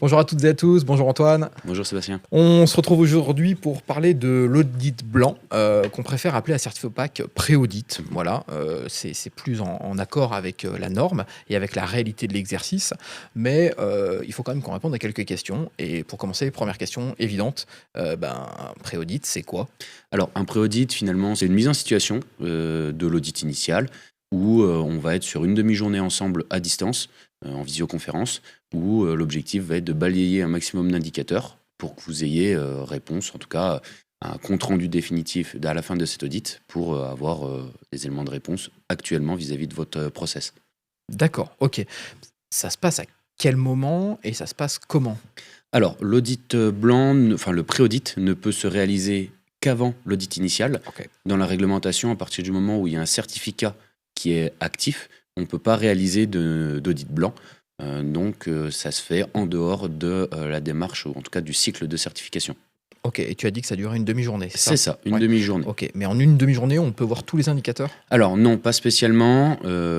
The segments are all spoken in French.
Bonjour à toutes et à tous, bonjour Antoine. Bonjour Sébastien. On se retrouve aujourd'hui pour parler de l'audit blanc, qu'on préfère appeler à Certifopac pré-audit. Voilà, c'est plus en accord avec la norme et avec la réalité de l'exercice. Mais il faut quand même qu'on réponde à quelques questions. Et pour commencer, première question évidente, un pré-audit, c'est quoi? Alors un pré-audit finalement c'est une mise en situation de l'audit initial où on va être sur une demi-journée ensemble à distance, en visioconférence, où l'objectif va être de balayer un maximum d'indicateurs pour que vous ayez réponse, en tout cas un compte-rendu définitif à la fin de cet audit pour avoir des éléments de réponse actuellement vis-à-vis de votre process. D'accord, ok. Ça se passe à quel moment et ça se passe comment? Alors l'audit blanc, enfin le pré-audit ne peut se réaliser qu'avant l'audit initial. Ok. Dans la réglementation, à partir du moment où il y a un certificat qui est actif, on ne peut pas réaliser d'audit blanc. Donc ça se fait en dehors de la démarche, ou en tout cas du cycle de certification. Ok, et tu as dit que ça durait une demi-journée, c'est C'est ça? ça, une Ouais. demi-journée. Ok, mais en une demi-journée, on peut voir tous les indicateurs? Alors non, pas spécialement,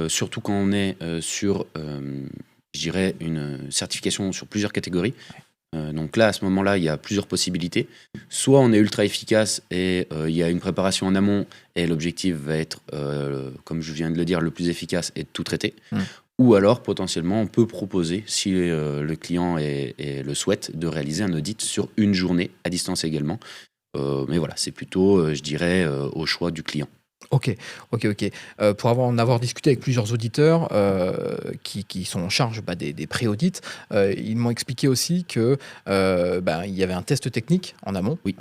surtout quand on est sur, je dirais, une certification sur plusieurs catégories. Donc là, à ce moment-là, il y a plusieurs possibilités. Soit on est ultra efficace et il y a une préparation en amont et l'objectif va être, comme je viens de le dire, le plus efficace et de tout traiter. Hmm. Ou alors, potentiellement, on peut proposer, si le client le souhaite, de réaliser un audit sur une journée, à distance également. Mais voilà, c'est plutôt, je dirais, au choix du client. Ok, ok, ok. Pour en avoir discuté avec plusieurs auditeurs qui sont en charge des pré-audits, ils m'ont expliqué aussi que il y avait un test technique en amont Oui.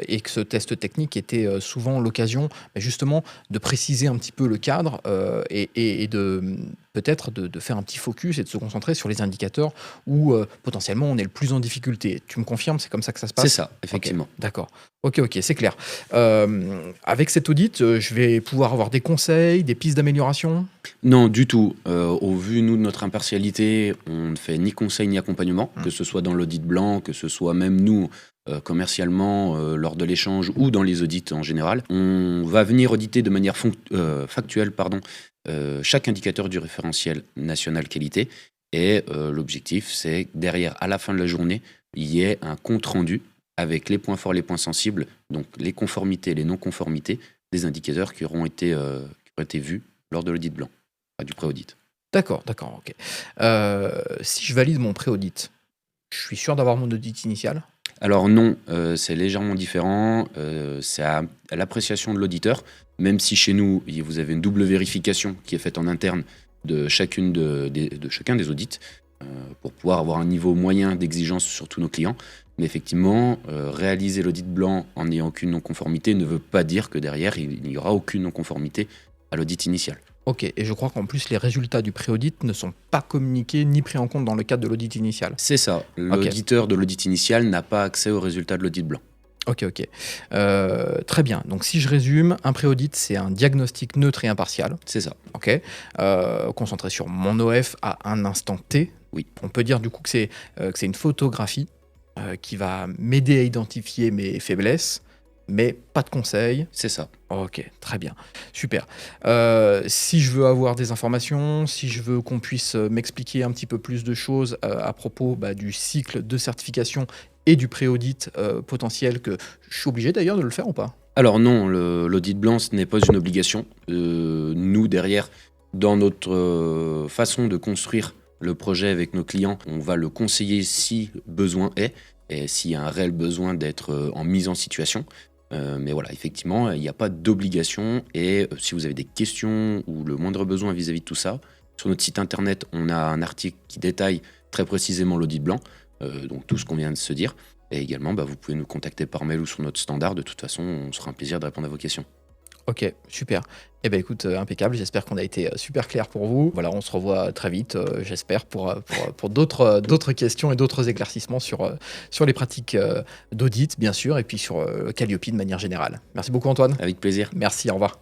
et que ce test technique était souvent l'occasion justement de préciser un petit peu le cadre et de peut-être de faire un petit focus et de se concentrer sur les indicateurs où potentiellement on est le plus en difficulté. Tu me confirmes, c'est comme ça que ça se C'est passe? ça, effectivement. Ok, d'accord. Ok, ok, c'est clair. Avec cet audit, je vais pouvoir avoir des conseils, des pistes d'amélioration? Non, du tout. Au vu, nous, de notre impartialité, on ne fait ni conseil ni accompagnement, Mmh. que ce soit dans l'audit blanc, que ce soit même nous, commercialement, lors de l'échange ou dans les audits en général. On va venir auditer de manière factuelle chaque indicateur du référentiel national qualité. Et l'objectif, c'est que derrière, à la fin de la journée, il y ait un compte-rendu avec les points forts, les points sensibles, donc les conformités, les non-conformités des indicateurs qui auront été vus lors de l'audit blanc, du pré-audit. D'accord, d'accord, OK. Si je valide mon pré-audit, je suis sûr d'avoir mon audit initial? Alors non, c'est légèrement différent, c'est à l'appréciation de l'auditeur, même si chez nous, vous avez une double vérification qui est faite en interne de chacun des audits, pour pouvoir avoir un niveau moyen d'exigence sur tous nos clients. Mais effectivement, réaliser l'audit blanc en n'ayant aucune non-conformité ne veut pas dire que derrière, il n'y aura aucune non-conformité à l'audit initial. OK, et je crois qu'en plus les résultats du pré-audit ne sont pas communiqués ni pris en compte dans le cadre de l'audit initial? C'est ça, OK, l'auditeur de l'audit initial n'a pas accès aux résultats de l'audit blanc. OK, OK. Très bien, donc si je résume, un pré-audit, c'est un diagnostic neutre et impartial, C'est ça, OK? Concentré sur mon OF à un instant T. oui, On peut dire du coup que c'est une photographie qui va m'aider à identifier mes faiblesses, mais pas de conseils. c'est ça. OK, très bien, super. Si je veux avoir des informations, si je veux qu'on puisse, m'expliquer un petit peu plus de choses, à propos, du cycle de certification et du pré-audit, potentiel que je suis obligé d'ailleurs de le faire ou pas? Alors non, l'audit blanc, ce n'est pas une obligation. Nous, derrière, dans notre façon de construire le projet avec nos clients, on va le conseiller si besoin est, et s'il y a un réel besoin d'être en mise en situation. Mais voilà, effectivement, il n'y a pas d'obligation. Et si vous avez des questions ou le moindre besoin vis-à-vis de tout ça, sur notre site internet, on a un article qui détaille très précisément l'audit blanc, donc tout ce qu'on vient de se dire. Et également, vous pouvez nous contacter par mail ou sur notre standard. De toute façon, on sera un plaisir de répondre à vos questions. OK, super. Eh ben écoute, impeccable, j'espère qu'on a été, super clair pour vous. Voilà, on se revoit très vite, j'espère pour d'autres questions et d'autres éclaircissements sur les pratiques, d'audit bien sûr et puis sur, Calliope de manière générale. Merci beaucoup Antoine. Avec plaisir. Merci, au revoir.